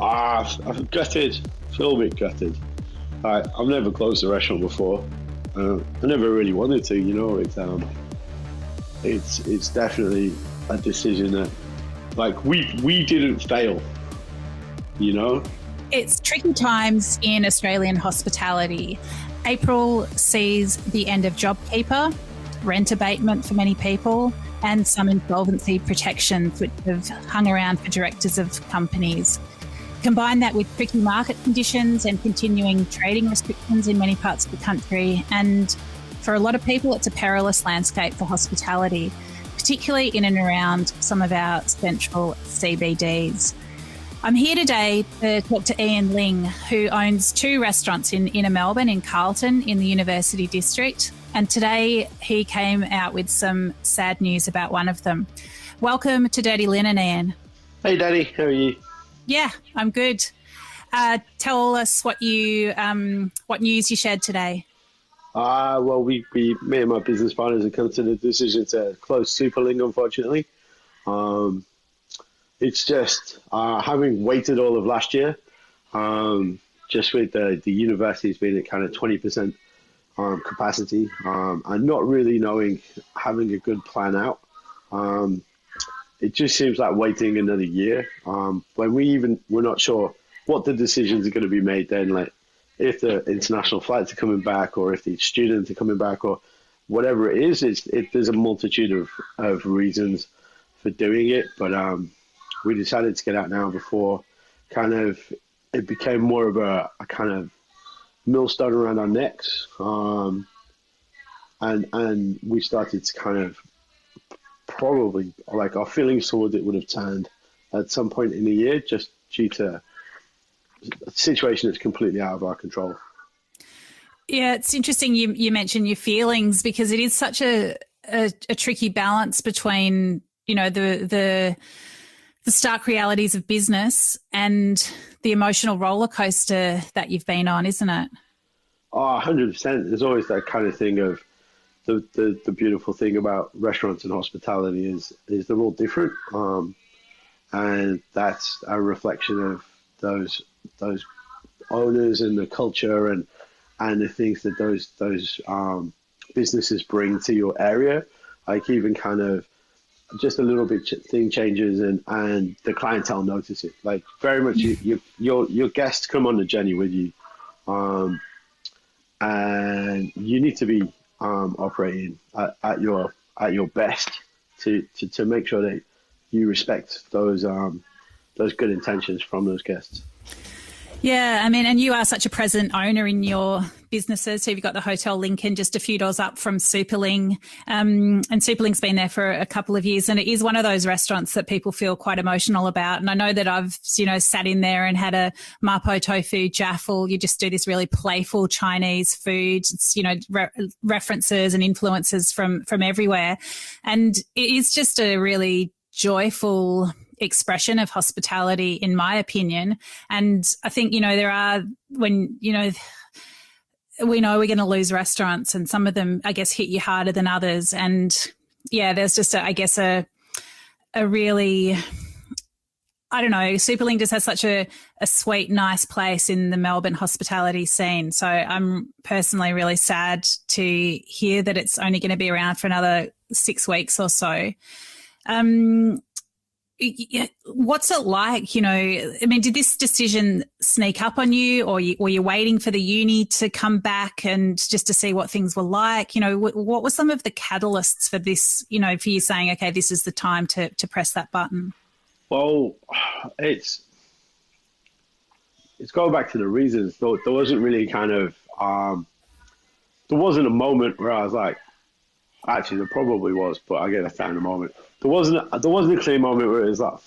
I'm gutted. Feel a bit gutted. I've never closed a restaurant before. I never really wanted to. It's definitely a decision that, like, we didn't fail. You know. It's tricky times in Australian hospitality. April sees the end of JobKeeper, rent abatement for many people, and some insolvency protections which have hung around for directors of companies. Combine that with tricky market conditions and continuing trading restrictions in many parts of the country, and for a lot of people it's a perilous landscape for hospitality, particularly in and around some of our central CBDs. I'm here today to talk to Iain Ling, who owns 2 restaurants in inner Melbourne, in Carlton, in the University District. And today he came out with some sad news about one of them. Welcome to Dirty Linen, Iain. Hey, Dani, how are you? Yeah, I'm good. Tell us what news you shared today. Well, me and my business partners have come to the decision to close Super Ling, unfortunately. It's just having waited all of last year, just with the universities being at kind of 20% capacity, and not really having a good plan out. It just seems like waiting another year, when we're not sure what the decisions are going to be made then, like if the international flights are coming back or if the students are coming back or whatever it is. There's a multitude of reasons for doing it, but we decided to get out now before kind of it became more of a kind of millstone around our necks, and we started to kind of probably, like, our feelings towards it would have turned at some point in the year, just due to a situation that's completely out of our control. Yeah, it's interesting you mentioned your feelings, because it is such a tricky balance between, the stark realities of business and the emotional roller coaster that you've been on, isn't it? Oh, 100%. There's always that kind of thing of the beautiful thing about restaurants and hospitality is they're all different. And that's a reflection of those owners and the culture and the things that those businesses bring to your area. Like, even kind of just a little bit thing changes and the clientele notice it. Like, very much your guests come on the journey with you, and you need to be operating at your best to make sure that you respect those good intentions from those guests. Yeah, I mean, and you are such a present owner in your businesses. So you've got the Hotel Lincoln just a few doors up from Super Ling, and Super Ling's been there for a couple of years, and it is one of those restaurants that people feel quite emotional about. And I know that I've, sat in there and had a mapo tofu jaffle. You just do this really playful Chinese food. It's, references and influences from everywhere. And it is just a really joyful expression of hospitality, in my opinion. And I think, there are, when, we know we're going to lose restaurants, and some of them, I guess, hit you harder than others. And yeah, there's just, a really, I don't know, Super Ling just has such a sweet, nice place in the Melbourne hospitality scene. So I'm personally really sad to hear that it's only going to be around for another 6 weeks or so. What's it like? Did this decision sneak up on you, or were you waiting for the uni to come back and just to see what things were like? What were some of the catalysts for this, for you saying, okay, this is the time to press that button? Well, it's going back to the reasons. There wasn't really kind of, there wasn't a moment where I was like, actually, there probably was, but I get that down in a moment. There wasn't a clear moment where it was like,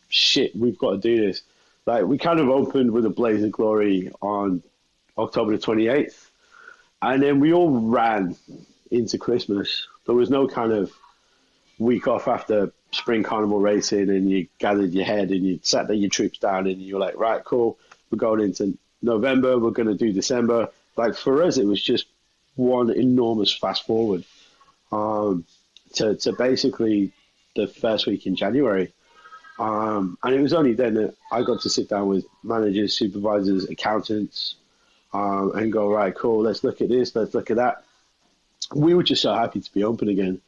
shit, we've got to do this. Like, we kind of opened with a blaze of glory on October the 28th, and then we all ran into Christmas. There was no kind of week off after spring carnival racing, and you gathered your head and you sat there, your troops down, and you were like, right, cool, we're going into November, we're going to do December. Like, for us, it was just one enormous fast forward to basically the first week in January. And it was only then that I got to sit down with managers, supervisors, accountants, and go, right, cool, let's look at this, let's look at that. We were just so happy to be open again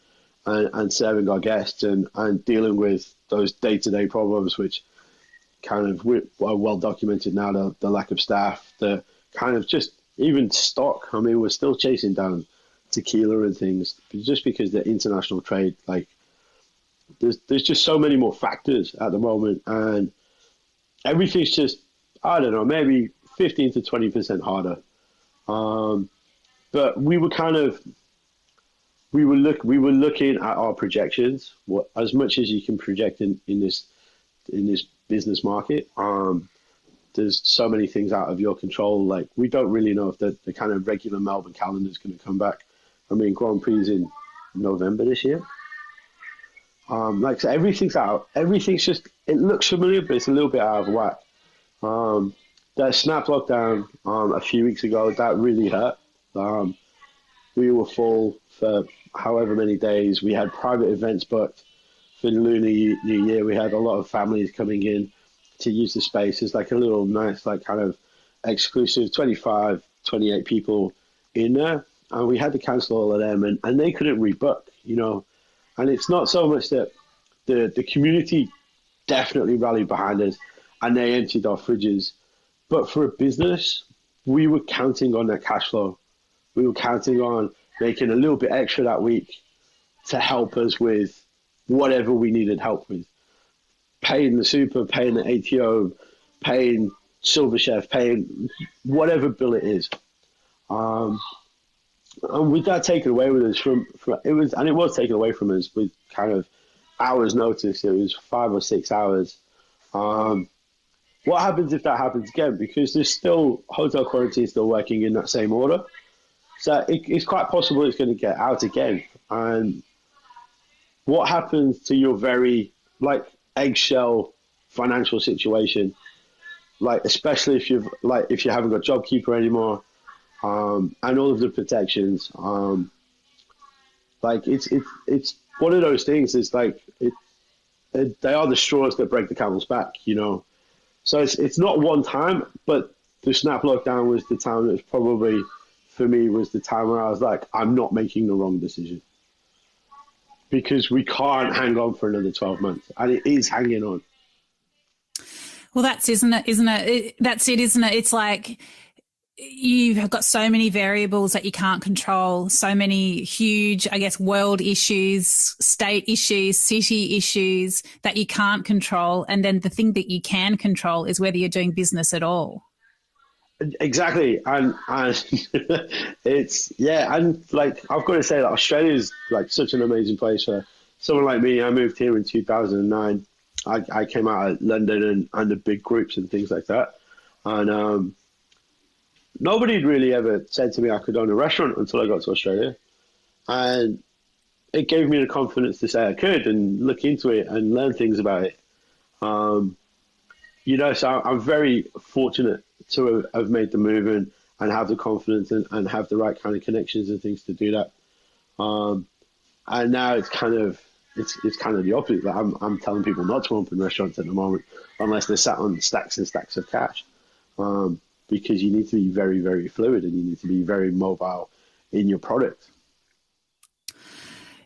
and serving our guests and dealing with those day-to-day problems, which kind of are well documented now, the lack of staff, the kind of just even stock. I mean, we're still chasing down tequila and things just because the international trade, like, there's just so many more factors at the moment, and everything's just, I don't know, maybe 15 to 20% harder. But we were looking at our projections, as much as you can project in this business market. There's so many things out of your control. Like, we don't really know if the kind of regular Melbourne calendar is going to come back. I mean, Grand Prix is in November this year. So everything's out. Everything's just, it looks familiar, but it's a little bit out of whack. That snap lockdown a few weeks ago, that really hurt. We were full for however many days. We had private events booked for the Lunar New Year. We had a lot of families coming in to use the space. It's like a little nice, like, kind of exclusive 25, 28 people in there. And we had to cancel all of them, and they couldn't rebook, you know. And it's not so much that the community definitely rallied behind us and they emptied our fridges. But for a business, we were counting on that cash flow. We were counting on making a little bit extra that week to help us with whatever we needed help with. Paying the super, paying the ATO, paying Silver Chef, paying whatever bill it is. And with that taken away with us it was taken away from us with kind of hours notice. It was 5 or 6 hours. What happens if that happens again? Because there's still hotel quarantine still working in that same order. So it's quite possible it's going to get out again. And what happens to your very, like, eggshell financial situation? Like, especially if you haven't got JobKeeper anymore. And all of the protections, like, it's one of those things. It's like they are the straws that break the camel's back, you know. So it's not one time, but the snap lockdown was the time that was probably, for me, was the time where I was like, I'm not making the wrong decision, because we can't hang on for another 12 months, and it is hanging on. Well, that's, isn't it? That's it, isn't it? It's like, you've got so many variables that you can't control, so many huge, I guess, world issues, state issues, city issues that you can't control. And then the thing that you can control is whether you're doing business at all. Exactly. And it's, yeah. And, like, I've got to say that Australia is, like, such an amazing place for someone like me. I moved here in 2009. I came out of London and the big groups and things like that. And, nobody had really ever said to me I could own a restaurant until I got to Australia. And it gave me the confidence to say I could and look into it and learn things about it. You know, so I'm very fortunate to have made the move and have the confidence and have the right kind of connections and things to do that. And now it's kind of the opposite. Like, I'm telling people not to open restaurants at the moment unless they're sat on stacks and stacks of cash. Because you need to be very, very fluid and you need to be very mobile in your product.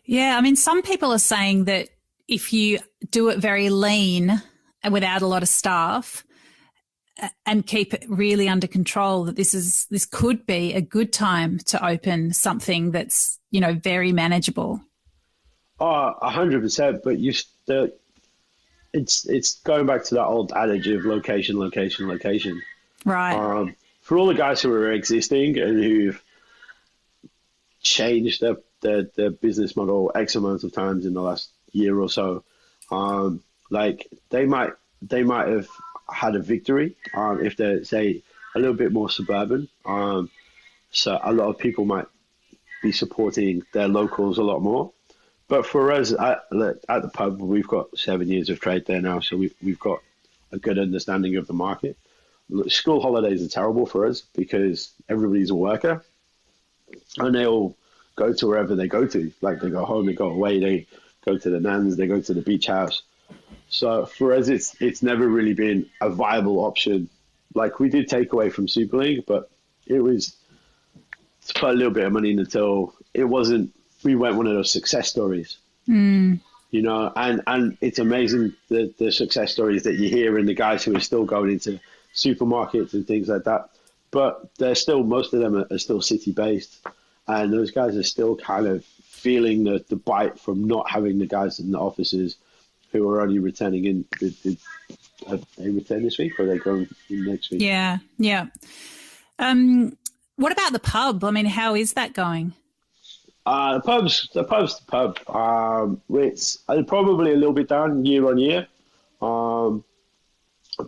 Yeah, I mean, some people are saying that if you do it very lean and without a lot of staff and keep it really under control, that this could be a good time to open something that's, you know, very manageable. 100%. But it's going back to that old adage of location, location, location. Right. For all the guys who are existing and who've changed their business model X amount of times in the last year or so, like, they might have had a victory if they're, say, a little bit more suburban. So a lot of people might be supporting their locals a lot more. But for us at the pub, we've got 7 years of trade there now, so we've got a good understanding of the market. School holidays are terrible for us because everybody's a worker and they all go to wherever they go to. Like, they go home, they go away, they go to the nans, they go to the beach house. So for us, it's never really been a viable option. Like we did take away from Super Ling, but it was to put a little bit of money in until it wasn't. We weren't one of those success stories, you know. And it's amazing the success stories that you hear and the guys who are still going into supermarkets and things like that. But they're still, most of them are still city based, and those guys are still kind of feeling the bite from not having the guys in the offices who are only returning in. They return this week or are they going in next week? Yeah, yeah. What about the pub? I mean, how is that going? The pub. It's probably a little bit down year on year, but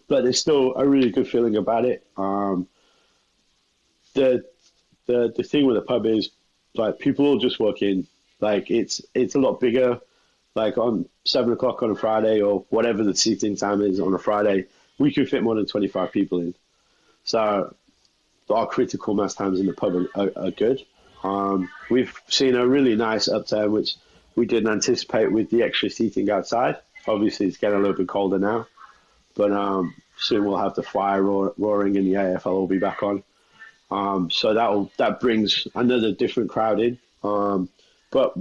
there's still a really good feeling about it. The thing with the pub is like people will just walk in. Like it's a lot bigger. Like on 7 o'clock on a Friday or whatever the seating time is on a Friday, we can fit more than 25 people in. So our critical mass times in the pub are good. We've seen a really nice upturn, which we didn't anticipate with the extra seating outside. Obviously, it's getting a little bit colder now, but soon we'll have the fire roaring and the AFL will be back on. So that brings another different crowd in. But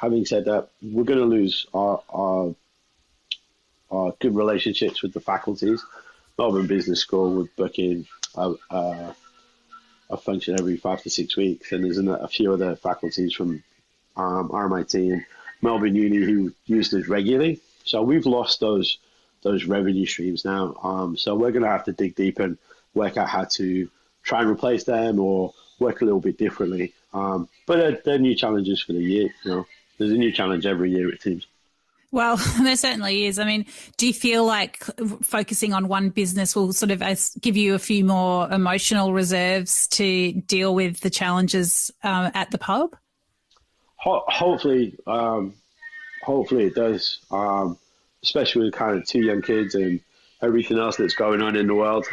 having said that, we're going to lose our good relationships with the faculties. Melbourne Business School would book in a function every 5 to 6 weeks, and there's a few other faculties from RMIT and Melbourne Uni who use this regularly. So we've lost those revenue streams now. So we're going to have to dig deep and work out how to try and replace them or work a little bit differently. But they're new challenges for the year. You know, there's a new challenge every year, it seems. Well, there certainly is. I mean, do you feel like focusing on one business will sort of give you a few more emotional reserves to deal with the challenges at the pub? Hopefully it does, especially with kind of 2 young kids and everything else that's going on in the world.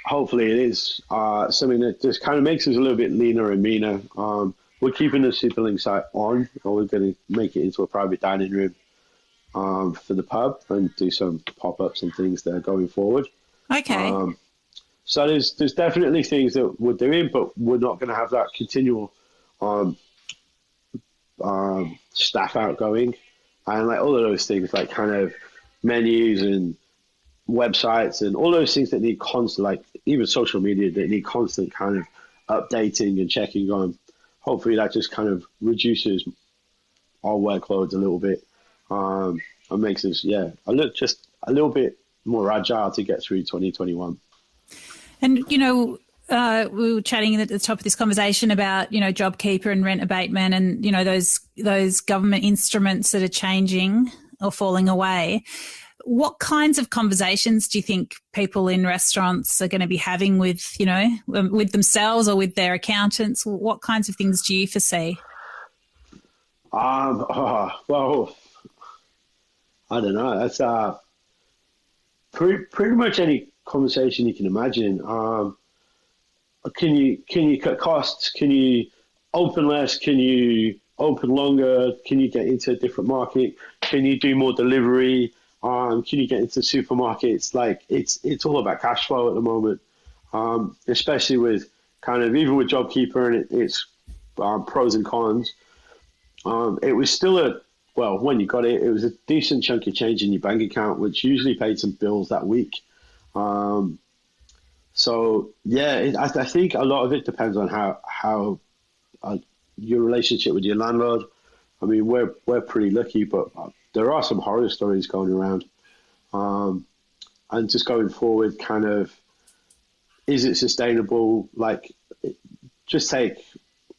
Hopefully it is something that just kind of makes us a little bit leaner and meaner. We're keeping the Super Ling site on, or we're going to make it into a private dining room for the pub and do some pop-ups and things there going forward. Okay. So there's definitely things that we're doing, but we're not going to have that continual staff outgoing and like all of those things, like kind of menus and websites and all those things that need constant, like even social media that need constant kind of updating and checking on. Hopefully that just kind of reduces our workloads a little bit and makes us, just a little bit more agile to get through 2021. And, you know, we were chatting at the top of this conversation about, you know, JobKeeper and rent abatement and, you know, those government instruments that are changing or falling away. What kinds of conversations do you think people in restaurants are going to be having with, you know, with themselves or with their accountants? What kinds of things do you foresee? Well, I don't know. That's pretty much any conversation you can imagine. Can you cut costs? Can you open less? Can you open longer? Can you get into a different market? Can you do more delivery? Can you get into supermarkets? Like it's all about cash flow at the moment, especially with kind of even with JobKeeper and its pros and cons. It was still when you got it, it was a decent chunk of change in your bank account, which usually paid some bills that week. So yeah, I think a lot of it depends on how your relationship with your landlord. I mean, we're pretty lucky, but there are some horror stories going around. And just going forward, kind of, is it sustainable? Like, just take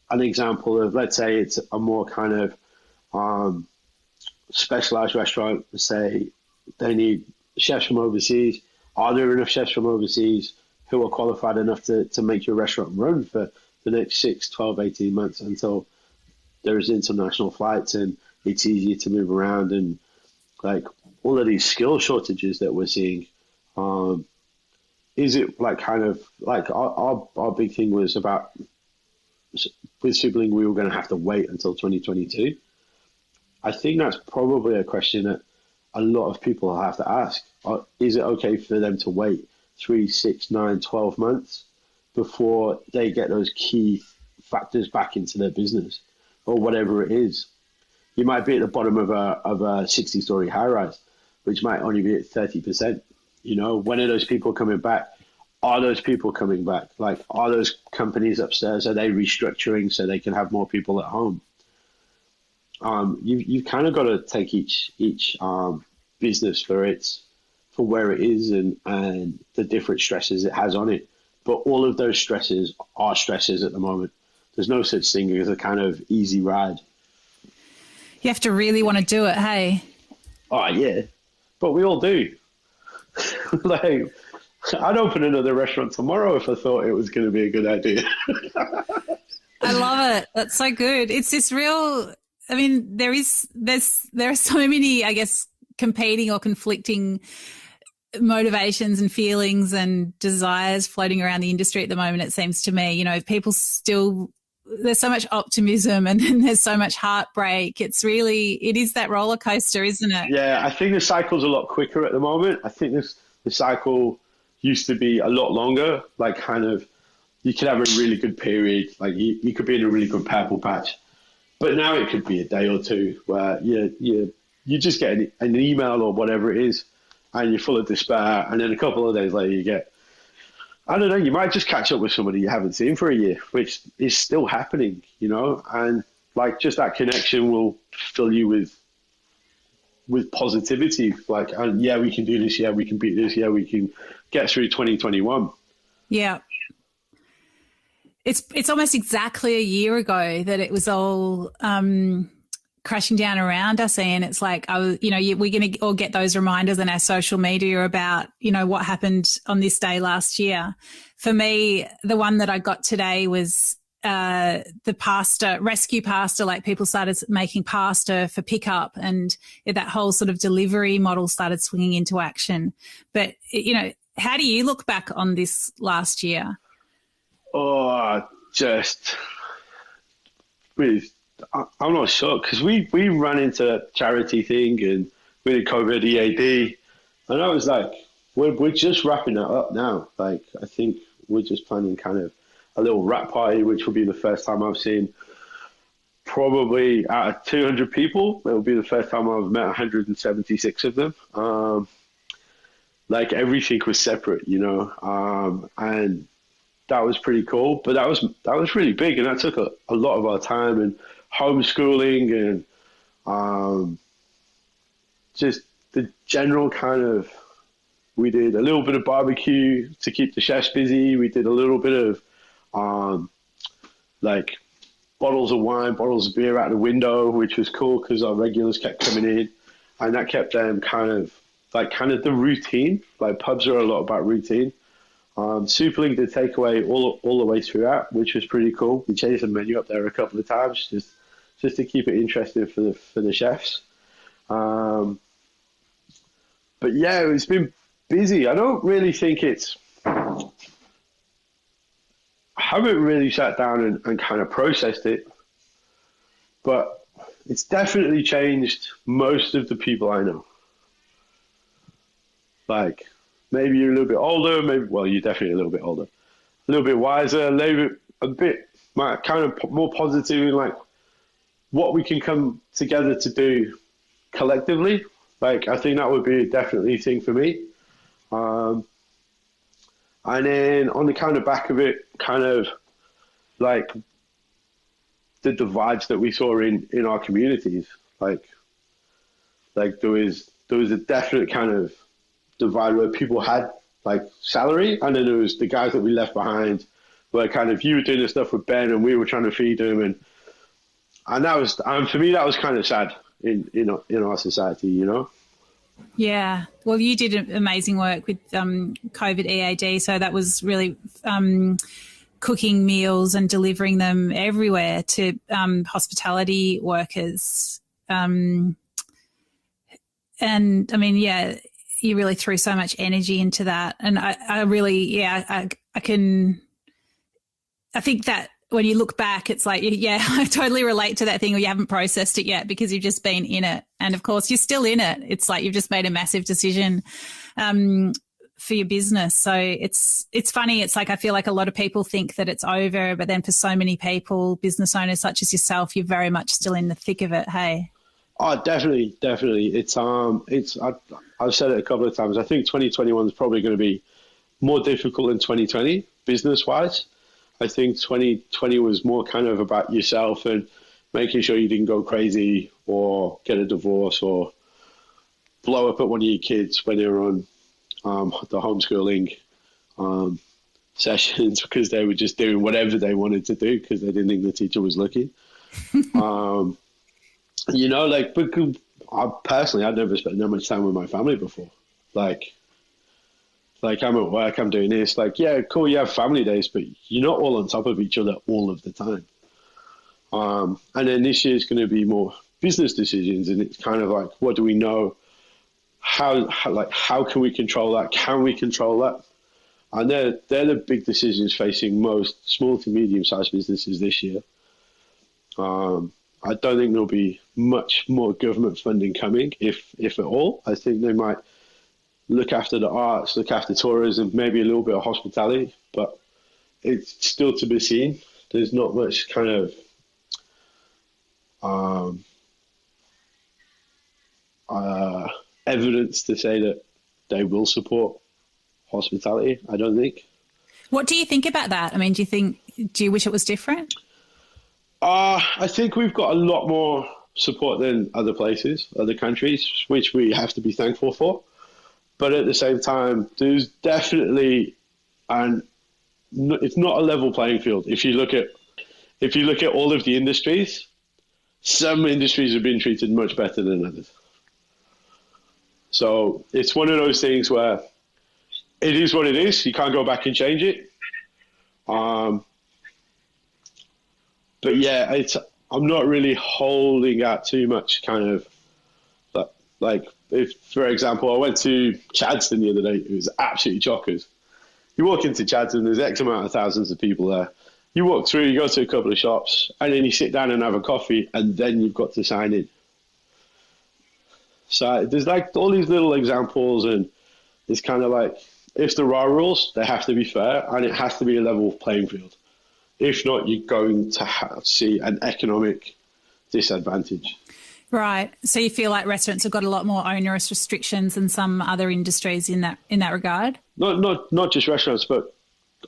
an example of, let's say it's a more kind of specialized restaurant. Say they need chefs from overseas. Are there enough chefs from overseas who are qualified enough to make your restaurant run for the next 6, 12, 18 months until there's international flights and it's easier to move around, and like all of these skill shortages that we're seeing, is it like kind of like our big thing was about with Super Ling, we were going to have to wait until 2022. I think that's probably a question that a lot of people have to ask, is it okay for them to wait 3, 6, 9, 12 months before they get those key factors back into their business or whatever it is? You might be at the bottom of a 60-story high rise, which might only be at 30%. You know, when are those people coming back? Are those people coming back? Like, are those companies upstairs, are they restructuring so they can have more people at home? You've kind of got to take each business for where it is and the different stresses it has on it. But all of those stresses are stresses at the moment. There's no such thing as a kind of easy ride. You have to really want to do it, hey? Oh, yeah. But we all do. Like, I'd open another restaurant tomorrow if I thought it was going to be a good idea. I love it. That's so good. It's this real, I mean, there are so many, I guess, competing or conflicting motivations and feelings and desires floating around the industry at the moment, it seems to me. You know, people still, there's so much optimism and there's so much heartbreak. It is that roller coaster, isn't it? Yeah, I think the cycle's a lot quicker at the moment. I think the cycle used to be a lot longer. Like, kind of, you could have a really good period. Like, you could be in a really good purple patch. But now it could be a day or two where you just get an email or whatever it is, and you're full of despair. And then a couple of days later, you get, I don't know, you might just catch up with somebody you haven't seen for a year, which is still happening, you know? And like, just that connection will fill you with positivity. Like, yeah, we can do this. Yeah, we can beat this. Yeah, we can get through 2021. Yeah. It's almost exactly a year ago that it was all crashing down around us, and it's like, we're going to all get those reminders on our social media about, you know, what happened on this day last year. For me, the one that I got today was the rescue pasta. Like, people started making pasta for pickup, and that whole sort of delivery model started swinging into action. But, you know, how do you look back on this last year? Oh, I'm not sure, because we ran into a charity thing and we did COVID EAD, and I was like, we're just wrapping that up now. Like, I think we're just planning kind of a little wrap party, which will be the first time I've seen, probably out of 200 people, it will be the first time I've met 176 of them. Like, everything was separate, you know, and that was pretty cool. But that was really big, and that took a lot of our time, and homeschooling and just the general kind of, we did a little bit of barbecue to keep the chefs busy. We did a little bit of like bottles of wine, bottles of beer out the window, which was cool because our regulars kept coming in, and that kept them kind of the routine. Like, pubs are a lot about routine. Super Ling did takeaway all the way throughout, which was pretty cool. We changed the menu up there a couple of times just to keep it interesting for the chefs. But yeah, it's been busy. I don't really think I haven't really sat down and kind of processed it, but it's definitely changed most of the people I know. Like, maybe you're a little bit older, you're definitely a little bit older, a little bit wiser, a bit kind of more positive in like what we can come together to do collectively. Like, I think that would be definitely a thing for me. And then on the kind of back of it, kind of like the divides that we saw in our communities, like there was a definite kind of divide where people had like salary, and then there was the guys that we left behind, where kind of you were doing the stuff with Ben and we were trying to feed them, and that was, for me, that was kind of sad in our society, you know. Yeah, well, you did amazing work with COVID EAD, so that was really cooking meals and delivering them everywhere to hospitality workers. And I mean, yeah, you really threw so much energy into that. And I think that when you look back, it's like, yeah, I totally relate to that thing where you haven't processed it yet because you've just been in it. And of course, you're still in it. It's like you've just made a massive decision for your business. So it's funny. It's like I feel like a lot of people think that it's over, but then for so many people, business owners such as yourself, you're very much still in the thick of it. Hey. Oh, definitely. I've said it a couple of times. I think 2021 is probably going to be more difficult than 2020 business-wise. I think 2020 was more kind of about yourself and making sure you didn't go crazy or get a divorce or blow up at one of your kids when they were on the homeschooling sessions because they were just doing whatever they wanted to do because they didn't think the teacher was looking. You know, like, because I'd never spent that much time with my family before. Like I'm at work, I'm doing this. Like, yeah, cool, you have family days, but you're not all on top of each other all of the time. And then this year is going to be more business decisions, and it's kind of like, what do we know? How can we control that? Can we control that? And they're the big decisions facing most small to medium-sized businesses this year. I don't think there'll be much more government funding coming, if at all. I think they might look after the arts, look after tourism, maybe a little bit of hospitality, but it's still to be seen. There's not much kind of evidence to say that they will support hospitality, I don't think. What do you think about that? I mean, do you wish it was different? I think we've got a lot more support than other places, other countries, which we have to be thankful for. But at the same time, there's definitely, it's not a level playing field. If you look at all of the industries, some industries have been treated much better than others. So it's one of those things where it is what it is. You can't go back and change it. But yeah, I'm not really holding out too much kind of like if, for example, I went to Chadstone the other day. It was absolutely chockers. You walk into Chadstone, there's X amount of thousands of people there. You walk through, you go to a couple of shops, and then you sit down and have a coffee, and then you've got to sign in. So there's like all these little examples, and it's kind of like, if there are rules, they have to be fair, and it has to be a level playing field. If not, you're going to see an economic disadvantage. Right. So you feel like restaurants have got a lot more onerous restrictions than some other industries in that regard? Not just restaurants, but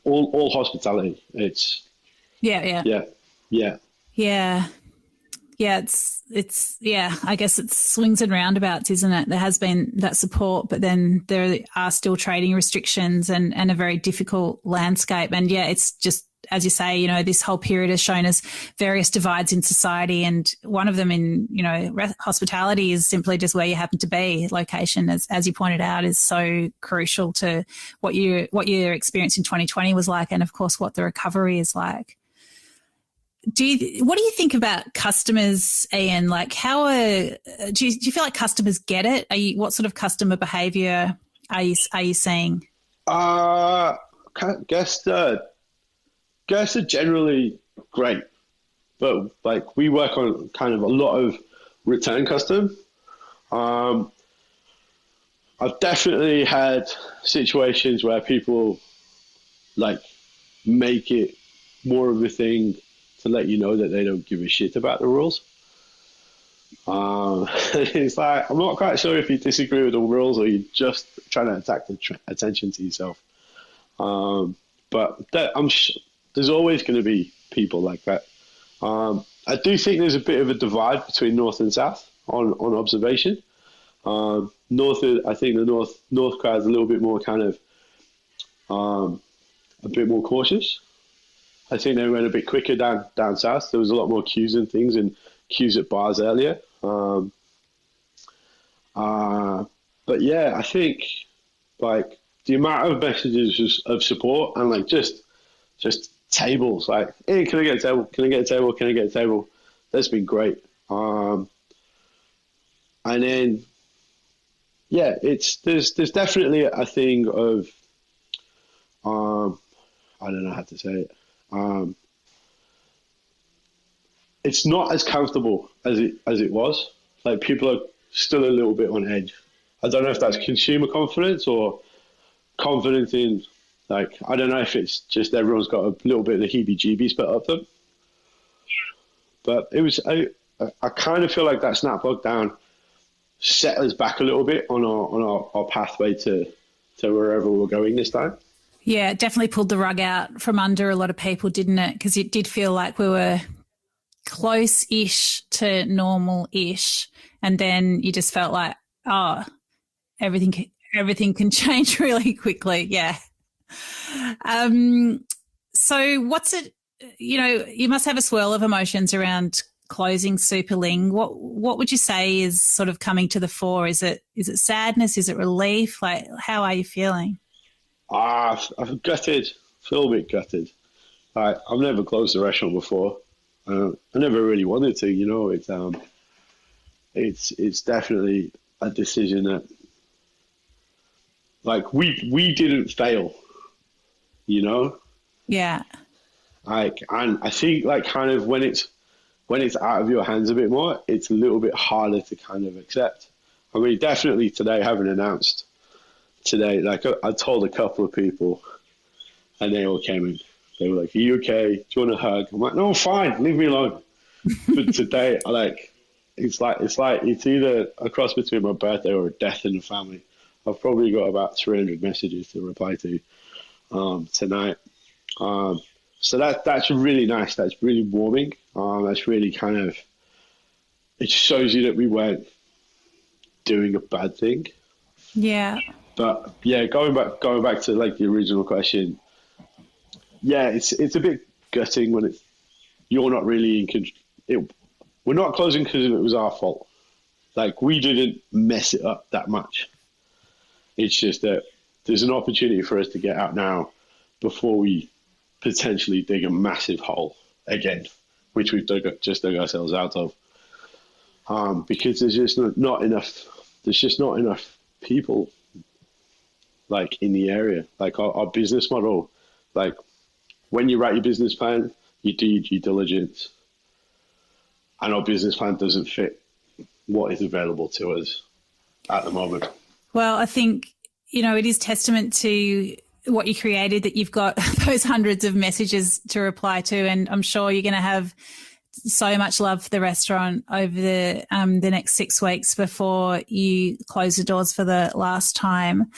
all hospitality. It's yeah. It's I guess it's swings and roundabouts, isn't it? There has been that support, but then there are still trading restrictions and a very difficult landscape. And yeah, it's just, as you say, you know, this whole period has shown us various divides in society, and one of them in, you know, hospitality is simply just where you happen to be. Location, as you pointed out, is so crucial to what your experience in 2020 was like, and of course what the recovery is like. What do you think about customers, Iain? Like, do you feel like customers get it? What sort of customer behaviour are you seeing? Guests are generally great, but like we work on kind of a lot of return custom. I've definitely had situations where people like make it more of a thing to let you know that they don't give a shit about the rules. It's like, I'm not quite sure if you disagree with the rules or you're just trying to attack the attention to yourself. But there's always going to be people like that. I do think there's a bit of a divide between North and South on observation. I think the North crowd is a little bit more kind of a bit more cautious. I think they went a bit quicker down South. There was a lot more queues and things, and queues at bars earlier. But yeah, I think like the amount of messages of support and like just tables, like, hey, can I get a table? Can I get a table? Can I get a table? That's been great. And then, yeah, there's definitely a thing of, I don't know how to say it. it's not as comfortable as it was. Like, people are still a little bit on edge. I don't know if that's consumer confidence or confidence in, like, I don't know if it's just everyone's got a little bit of the heebie-jeebies put up them. But it was, I kind of feel like that snap lockdown set us back a little bit on our pathway to wherever we're going this time. Yeah, it definitely pulled the rug out from under a lot of people, didn't it? Because it did feel like we were close-ish to normal-ish, and then you just felt like, oh, everything can change really quickly. Yeah. So what's it? You must have a swirl of emotions around closing Super Ling. What would you say is sort of coming to the fore? Is it sadness? Is it relief? Like, how are you feeling? I'm gutted. Feel a bit gutted. I've never closed a restaurant before. I never really wanted to. It's definitely a decision that, like, we didn't fail. Yeah. And I think, like, kind of when it's out of your hands a bit more, it's a little bit harder to kind of accept. I mean, definitely today, having announced today, like, I told a couple of people, and they all came in. They were like, "Are you okay? Do you want a hug?" I'm like, "No, I'm fine. Leave me alone." But today, it's either a cross between my birthday or a death in the family. I've probably got about 300 messages to reply to tonight. So that's really nice. That's really warming. That's really kind of, it shows you that we weren't doing a bad thing. Yeah. But yeah, going back to, like, the original question. Yeah, it's a bit gutting when you're not really in control. We're not closing because it was our fault. Like, we didn't mess it up that much. It's just that there's an opportunity for us to get out now before we potentially dig a massive hole again, which we've just dug ourselves out of. Because there's just not enough. There's just not enough people, like, in the area. Like, our business model, like, when you write your business plan, you do your due diligence, and our business plan doesn't fit what is available to us at the moment. Well, I think, it is testament to what you created that you've got those hundreds of messages to reply to, and I'm sure you're going to have so much love for the restaurant over the next 6 weeks before you close the doors for the last time.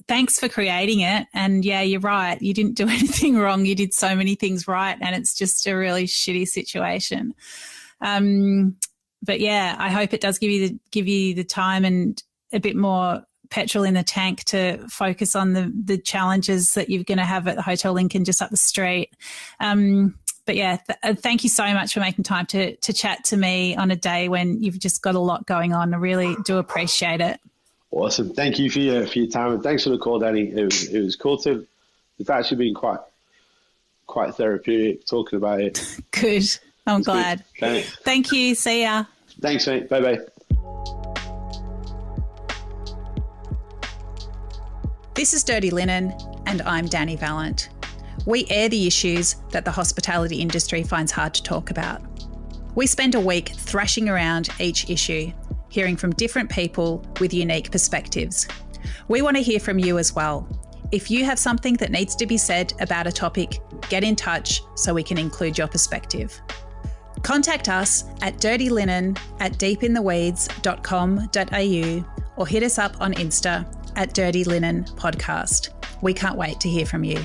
Thanks for creating it. And yeah, you're right. You didn't do anything wrong. You did so many things right, and it's just a really shitty situation. But yeah, I hope it does give you the time and a bit more petrol in the tank to focus on the challenges that you're going to have at the Hotel Lincoln just up the street. But yeah, thank you so much for making time to chat to me on a day when you've just got a lot going on. I really do appreciate it. Awesome. Thank you for your time, and thanks for the call, Dani. It was cool to. It's actually been quite therapeutic talking about it. Good. I'm glad. Good. Thank you. See ya. Thanks, mate. Bye-bye. This is Dirty Linen, and I'm Dani Valent. We air the issues that the hospitality industry finds hard to talk about. We spend a week thrashing around each issue, hearing from different people with unique perspectives. We want to hear from you as well. If you have something that needs to be said about a topic, get in touch so we can include your perspective. Contact us at dirtylinen@deepintheweeds.com.au or hit us up on Insta at Dirty Linen Podcast. We can't wait to hear from you.